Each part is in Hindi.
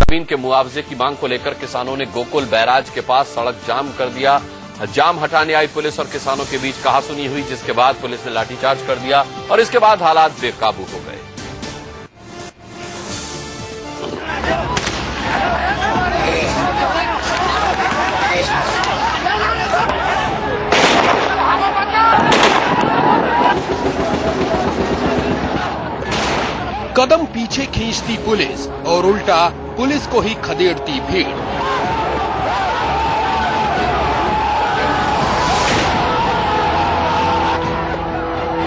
जमीन के मुआवजे की मांग को लेकर किसानों ने गोकुल बैराज के पास सड़क जाम कर दिया। जाम हटाने आई पुलिस और किसानों के बीच कहासुनी हुई, जिसके बाद पुलिस ने लाठीचार्ज कर दिया और इसके बाद हालात बेकाबू हो गए। कदम पीछे खींचती पुलिस और उल्टा पुलिस को ही खदेड़ती भीड़।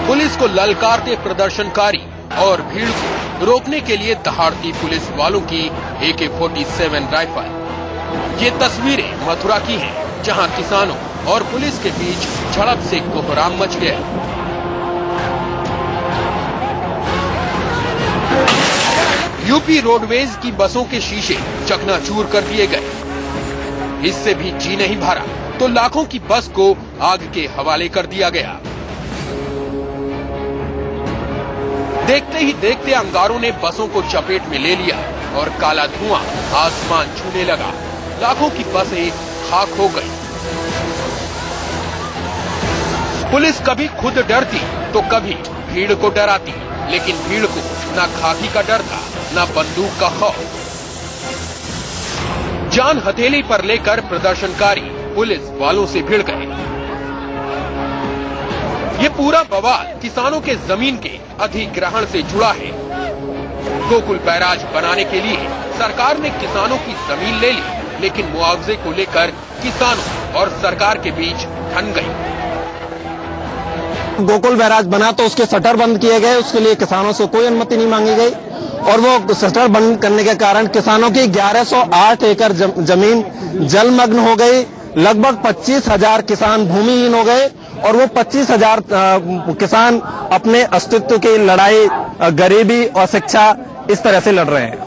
पुलिस को ललकारते प्रदर्शनकारी और भीड़ को रोकने के लिए दहाड़ती पुलिस वालों की AK-47 राइफल। ये तस्वीरें मथुरा की हैं, जहां किसानों और पुलिस के बीच झड़प से कोहराम मच गया। यूपी रोडवेज की बसों के शीशे चकनाचूर कर दिए गए। इससे भी जी नहीं भरा तो लाखों की बस को आग के हवाले कर दिया गया। देखते ही देखते अंगारों ने बसों को चपेट में ले लिया और काला धुआं आसमान छूने लगा। लाखों की बसें खाक हो गई। पुलिस कभी खुद डरती तो कभी भीड़ को डराती, लेकिन भीड़ को न खाकी का डर था, न बंदूक का खौफ। जान हथेली पर लेकर प्रदर्शनकारी पुलिस वालों से भिड़ गए। ये पूरा बवाल किसानों के जमीन के अधिग्रहण से जुड़ा है। गोकुल बैराज बनाने के लिए सरकार ने किसानों की जमीन ले ली, लेकिन मुआवजे को लेकर किसानों और सरकार के बीच ठन गई। गोकुल बैराज बना तो उसके शटर बंद किए गए, उसके लिए किसानों से कोई अनुमति नहीं मांगी गई और वो शटर बंद करने के कारण किसानों की 1108 एकड़ जमीन जलमग्न हो गई। लगभग 25,000 किसान भूमिहीन हो गए और वो 25,000 किसान अपने अस्तित्व की लड़ाई गरीबी और शिक्षा इस तरह से लड़ रहे हैं।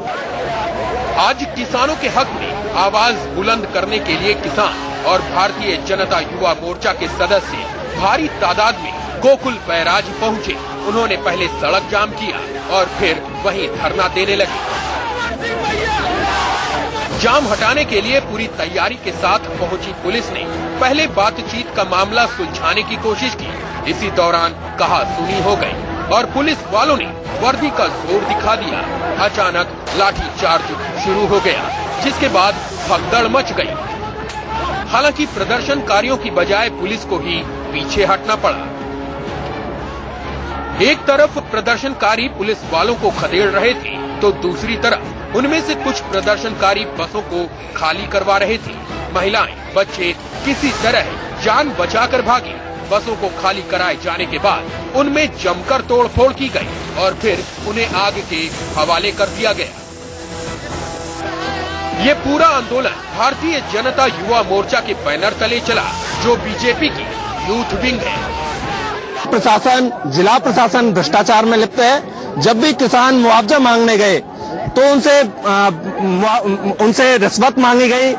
आज किसानों के हक में आवाज बुलंद करने के लिए किसान और भारतीय जनता युवा मोर्चा के सदस्य भारी तादाद में गोकुल बैराज पहुंचे। उन्होंने पहले सड़क जाम किया और फिर वहीं धरना देने लगे। जाम हटाने के लिए पूरी तैयारी के साथ पहुंची पुलिस ने पहले बातचीत का मामला सुलझाने की कोशिश की। इसी दौरान कहासुनी हो गई और पुलिस वालों ने वर्दी का जोर दिखा दिया। अचानक लाठीचार्ज शुरू हो गया, जिसके बाद भगदड़ मच गई। हालांकि प्रदर्शनकारियों की बजाय पुलिस को ही पीछे हटना पड़ा। एक तरफ प्रदर्शनकारी पुलिस वालों को खदेड़ रहे थे तो दूसरी तरफ उनमें से कुछ प्रदर्शनकारी बसों को खाली करवा रहे थे। महिलाएं, बच्चे किसी तरह जान बचाकर भागे। बसों को खाली कराए जाने के बाद उनमें जमकर तोड़फोड़ की गई और फिर उन्हें आग के हवाले कर दिया गया। ये पूरा आंदोलन भारतीय जनता युवा मोर्चा के बैनर तले चला, जो बीजेपी की यूथ विंग है। प्रशासन, जिला प्रशासन भ्रष्टाचार में लिप्त है। जब भी किसान मुआवजा मांगने गए तो उनसे रिश्वत मांगी गई।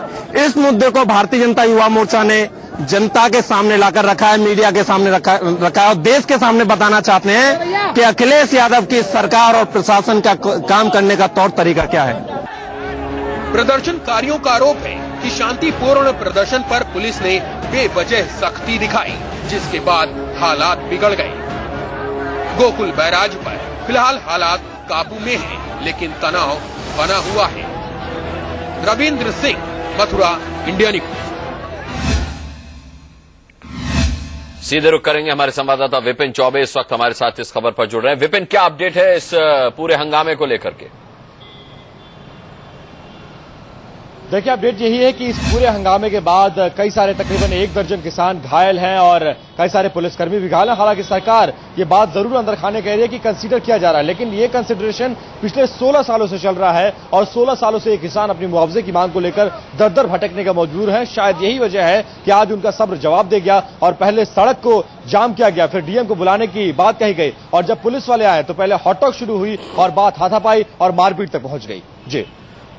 इस मुद्दे को भारतीय जनता युवा मोर्चा ने जनता के सामने लाकर रखा है, मीडिया के सामने रखा है और देश के सामने बताना चाहते हैं कि अखिलेश यादव की सरकार और प्रशासन का काम करने का तौर तरीका क्या है। प्रदर्शनकारियों का आरोप है कि शांतिपूर्ण प्रदर्शन पर पुलिस ने बेवजह सख्ती दिखाई, जिसके बाद हालात बिगड़ गए। गोकुल बैराज पर फिलहाल हालात काबू में हैं, लेकिन तनाव बना हुआ है। Ravindra Singh, Mathura, India news. सीधे रुक करेंगे। हमारे संवाददाता विपिन चौबे इस वक्त हमारे साथ इस खबर पर जुड़ रहे हैं। विपिन, क्या अपडेट है इस पूरे हंगामे को लेकर के? देखिए, अपडेट यही है कि इस पूरे हंगामे के बाद कई सारे तकरीबन 1 दर्जन किसान घायल हैं और कई सारे पुलिसकर्मी भी घायल हैं। हालांकि सरकार ये बात जरूर अंदर खाने कह रही है कि कंसीडर किया जा रहा है, लेकिन ये कंसीडरेशन पिछले 16 सालों से चल रहा है और 16 सालों से ये किसान अपनी मुआवजे की मांग को लेकर दर दर भटकने का मजबूर है। शायद यही वजह है कि आज उनका सब्र जवाब दे गया और पहले सड़क को जाम किया गया, फिर डीएम को बुलाने की बात कही गई और जब पुलिस वाले आए तो पहले हॉटटॉक शुरू हुई और बात हाथापाई और मारपीट तक पहुंच गई। जी,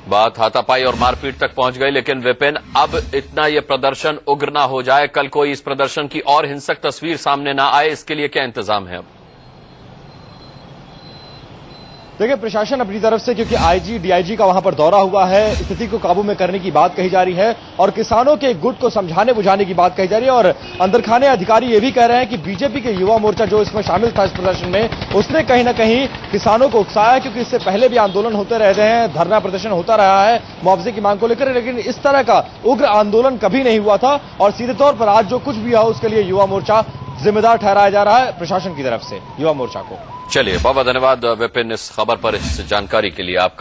बात हाथापाई और मारपीट तक पहुंच गई। लेकिन विपिन, अब इतना ये प्रदर्शन उग्र ना हो जाए, कल कोई इस प्रदर्शन की और हिंसक तस्वीर सामने ना आए, इसके लिए क्या इंतजाम है अब? देखिए, प्रशासन अपनी तरफ से, क्योंकि आईजी डीआईजी का वहां पर दौरा हुआ है, स्थिति को काबू में करने की बात कही जा रही है और किसानों के गुट को समझाने बुझाने की बात कही जा रही है। और अंदरखाने अधिकारी ये भी कह रहे हैं कि बीजेपी के युवा मोर्चा जो इसमें शामिल था इस प्रदर्शन में, उसने कहीं ना कहीं किसानों को उकसाया, क्योंकि इससे पहले भी आंदोलन होते रहते हैं, धरना प्रदर्शन होता रहा है मुआवजे की मांग को लेकर, लेकिन इस तरह का उग्र आंदोलन कभी नहीं हुआ था। और सीधे तौर पर आज जो कुछ भी हुआ उसके लिए युवा मोर्चा जिम्मेदार ठहराया जा रहा है प्रशासन की तरफ से युवा मोर्चा को। चलिए, बहुत बहुत धन्यवाद विपिन इस खबर पर, इस जानकारी के लिए आपका।